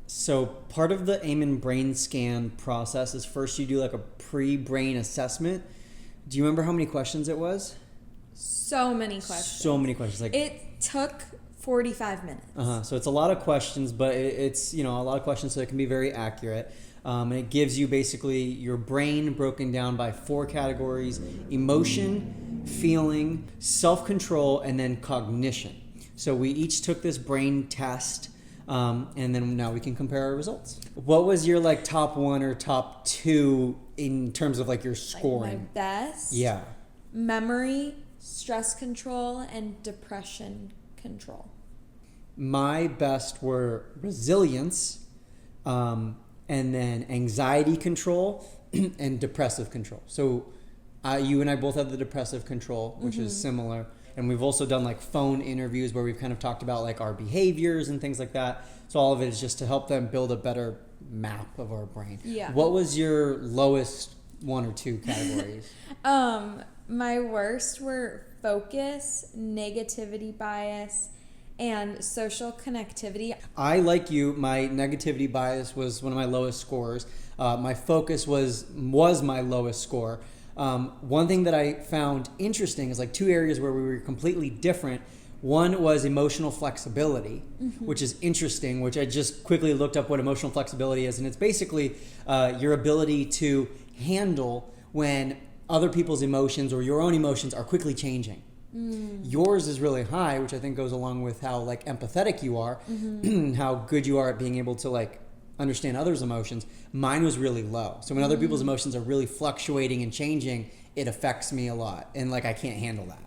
So part of the Amen brain scan process is first you do like a pre-brain assessment. Do you remember how many questions it was? So many questions. So many questions. Like it took 45 minutes. So it's a lot of questions, but it's a lot of questions, so it can be very accurate. And it gives you basically your brain broken down by 4 categories: emotion, feeling, self-control, and then cognition. So we each took this brain test, and then now we can compare our results. What was your like top 1 or top 2 in terms of like your scoring? Like my best? Yeah. Memory, stress control, and depression control. My best were resilience, and then anxiety control and depressive control. So you and I both have the depressive control, which is similar. And we've also done like phone interviews where we've kind of talked about like our behaviors and things like that. So all of it is just to help them build a better map of our brain. Yeah. What was your lowest 1 or 2 categories? My worst were focus, negativity bias, and social connectivity. I, like you, my negativity bias was one of my lowest scores. My focus was my lowest score. One thing that I found interesting is like 2 areas where we were completely different. One was emotional flexibility, which is interesting, which I just quickly looked up what emotional flexibility is. And it's basically your ability to handle when other people's emotions or your own emotions are quickly changing. Yours is really high, which I think goes along with how like empathetic you are, how good you are at being able to like understand others' emotions. Mine was really low. So when other people's emotions are really fluctuating and changing, it affects me a lot. And like I can't handle that.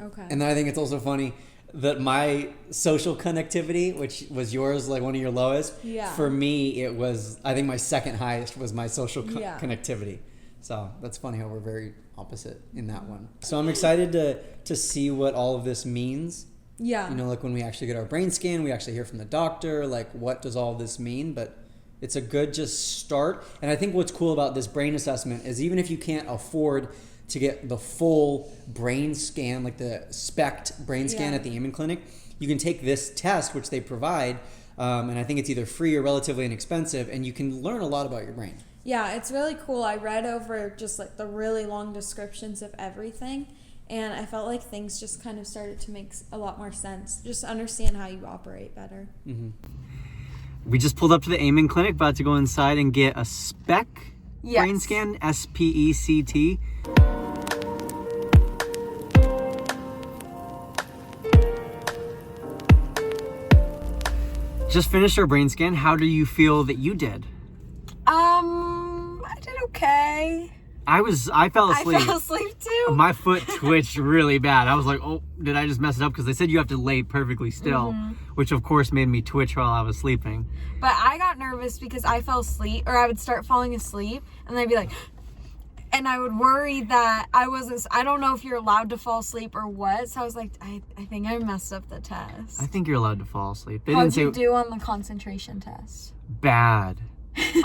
Okay. And then I think it's also funny that my social connectivity, which was yours, like one of your lowest, for me, it was, I think my second highest was my social connectivity. So that's funny how we're very opposite in that one. So I'm excited to see what all of this means. Yeah. You know, like when we actually get our brain scan, we actually hear from the doctor, like what does all of this mean? But it's a good just start. And I think what's cool about this brain assessment is even if you can't afford to get the full brain scan, like the SPECT brain scan at the Amen Clinic, you can take this test, which they provide, and I think it's either free or relatively inexpensive, and you can learn a lot about your brain. Yeah, it's really cool. I read over just like the really long descriptions of everything, and I felt like things just kind of started to make a lot more sense. Just understand how you operate better. We just pulled up to the Amen Clinic, about to go inside and get a SPEC brain scan, SPECT. Just finished our brain scan. How do you feel that you did? I did okay. I fell asleep. I fell asleep too. My foot twitched really bad. I was like, oh, did I just mess it up? Because they said you have to lay perfectly still, which of course made me twitch while I was sleeping. But I got nervous because I fell asleep, or I would start falling asleep, and they'd be like, and I would worry that I don't know if you're allowed to fall asleep or what. So I was like, I think I messed up the test. I think you're allowed to fall asleep. How'd you do on the concentration test? Bad.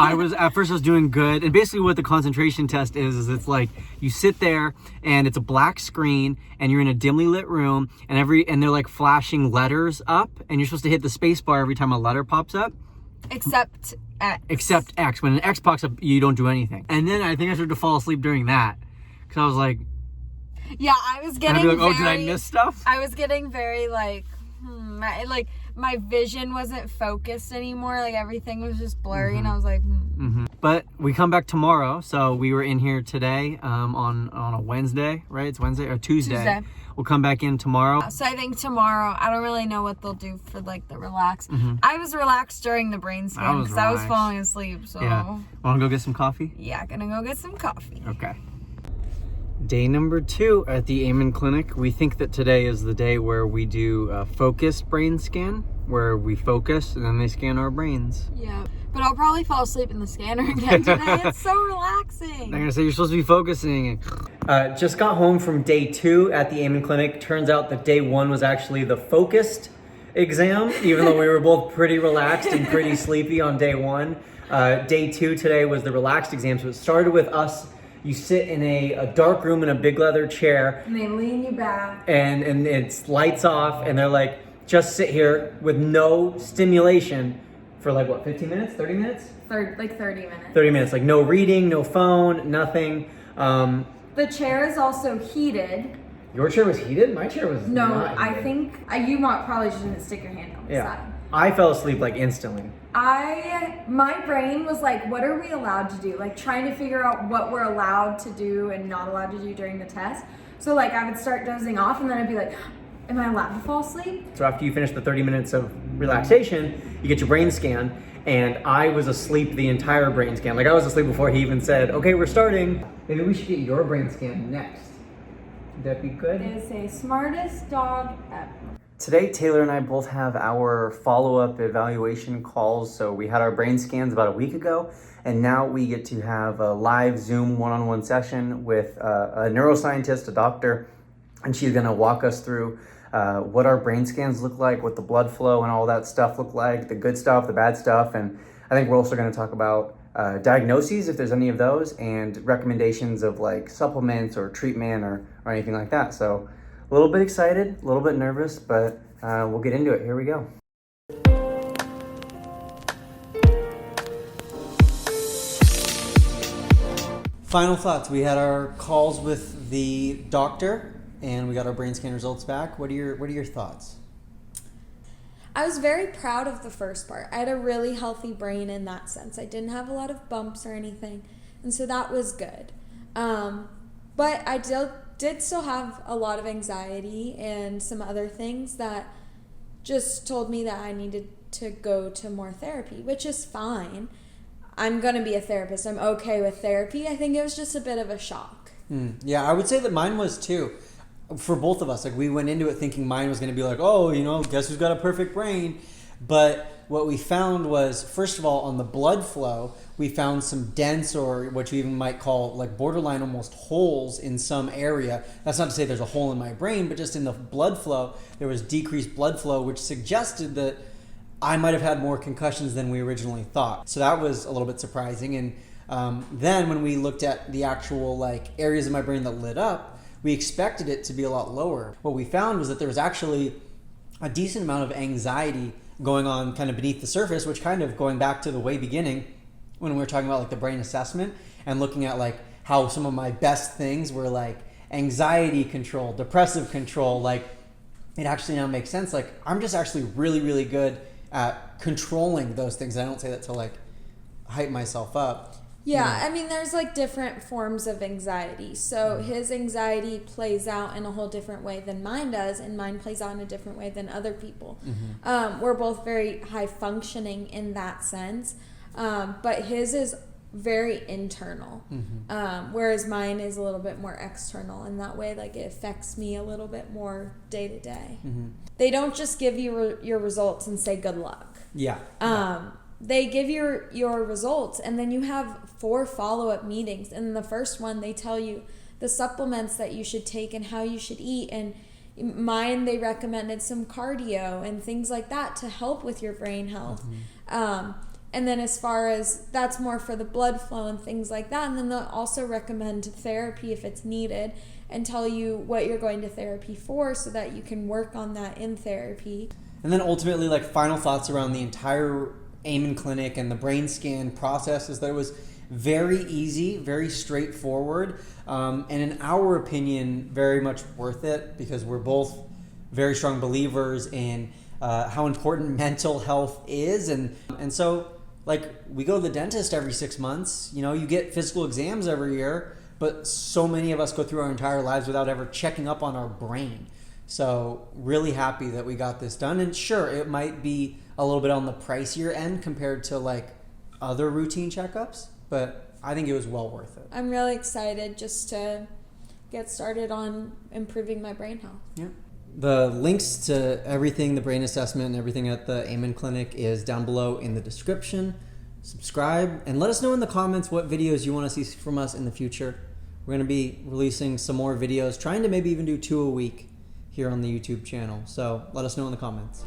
At first I was doing good. And basically what the concentration test is it's like you sit there and it's a black screen and you're in a dimly lit room and they're like flashing letters up and you're supposed to hit the space bar every time a letter pops up. Except X. Except X. When an X pops up, you don't do anything. And then I think I started to fall asleep during that. Because I was like... Yeah, I was getting I'd be like, did I miss stuff? I was getting very like... my vision wasn't focused anymore. Like everything was just blurry and I was like... But we come back tomorrow. So we were in here today on a Wednesday, right? It's Wednesday or Tuesday. We'll come back in tomorrow. So I think tomorrow, I don't really know what they'll do for like the relax. I was relaxed during the brain scan because I was falling asleep. So yeah. Want to go get some coffee? Yeah, gonna go get some coffee. Okay. Day number 2 at the Amen Clinic. We think that today is the day where we do a focused brain scan, where we focus and then they scan our brains. Yeah, but I'll probably fall asleep in the scanner again today. It's so relaxing. They're gonna say you're supposed to be focusing. Just got home from day 2 at the Amen Clinic. Turns out that day 1 was actually the focused exam, even though we were both pretty relaxed and pretty sleepy on day 1. Day 2 today was the relaxed exam. So it started with us. You sit in a dark room in a big leather chair. And they lean you back. And it's lights off and they're like, just sit here with no stimulation For like what, 15 minutes, 30 minutes? 30 minutes. 30 minutes, like no reading, no phone, nothing. The chair is also heated. Your chair was heated? My chair was No, not I heated. think you probably shouldn't stick your hand on the side. I fell asleep like instantly. My brain was like, what are we allowed to do? Like trying to figure out what we're allowed to do and not allowed to do during the test. So like I would start dozing off and then I'd be like, am I allowed to fall asleep? So after you finish the 30 minutes of relaxation, you get your brain scan, and I was asleep the entire brain scan. Like I was asleep before he even said, okay, we're starting. Maybe we should get your brain scan next. Would that be good? It is the smartest dog ever. Today, Taylor and I both have our follow-up evaluation calls. So we had our brain scans about a week ago, and now we get to have a live Zoom one-on-one session with a neuroscientist, a doctor, and she's gonna walk us through what our brain scans look like, what the blood flow and all that stuff look like, the good stuff, the bad stuff, and I think we're also gonna talk about diagnoses, if there's any of those, and recommendations of like supplements or treatment or anything like that. So a little bit excited, a little bit nervous, but we'll get into it. Here we go. Final thoughts. We had our calls with the doctor and we got our brain scan results back. What are your thoughts? I was very proud of the first part. I had a really healthy brain in that sense. I didn't have a lot of bumps or anything, and so that was good. But I did still have a lot of anxiety and some other things that just told me that I needed to go to more therapy, which is fine. I'm going to be a therapist. I'm okay with therapy. I think it was just a bit of a shock. Yeah, I would say that mine was too. For both of us, like we went into it thinking mine was going to be like, oh, guess who's got a perfect brain? But what we found was, first of all, on the blood flow, we found some dense, or what you even might call like borderline almost holes in some area. That's not to say there's a hole in my brain, but just in the blood flow, there was decreased blood flow, which suggested that I might have had more concussions than we originally thought. So that was a little bit surprising. And then when we looked at the actual like areas of my brain that lit up, we expected it to be a lot lower. What we found was that there was actually a decent amount of anxiety going on kind of beneath the surface, which kind of going back to the way beginning when we were talking about like the brain assessment and looking at like how some of my best things were like anxiety control, depressive control. Like it actually now makes sense. Like I'm just actually really, really good at controlling those things. I don't say that to like hype myself up. Yeah, I mean, there's like different forms of anxiety. So his anxiety plays out in a whole different way than mine does, and mine plays out in a different way than other people. We're both very high functioning in that sense, but his is very internal, whereas mine is a little bit more external. In that way, like it affects me a little bit more day to day. They don't just give you your results and say good luck. They give your results, and then you have 4 follow-up meetings. And in the first one, they tell you the supplements that you should take and how you should eat. And mine, they recommended some cardio and things like that to help with your brain health. And then as far as that's more for the blood flow and things like that. And then they'll also recommend therapy if it's needed and tell you what you're going to therapy for so that you can work on that in therapy. And then ultimately, like final thoughts around the entire Amen Clinic and the brain scan process is that it was very easy, very straightforward, and in our opinion, very much worth it because we're both very strong believers in how important mental health is. And so like we go to the dentist every 6 months, you get physical exams every year, but so many of us go through our entire lives without ever checking up on our brain. So really happy that we got this done. And sure, it might be a little bit on the pricier end compared to like other routine checkups, but I think it was well worth it. I'm really excited just to get started on improving my brain health. Yeah. The links to everything, the brain assessment and everything at the Amen Clinic is down below in the description. Subscribe and let us know in the comments what videos you want to see from us in the future. We're going to be releasing some more videos, trying to maybe even do 2 a week here on the YouTube channel. So let us know in the comments.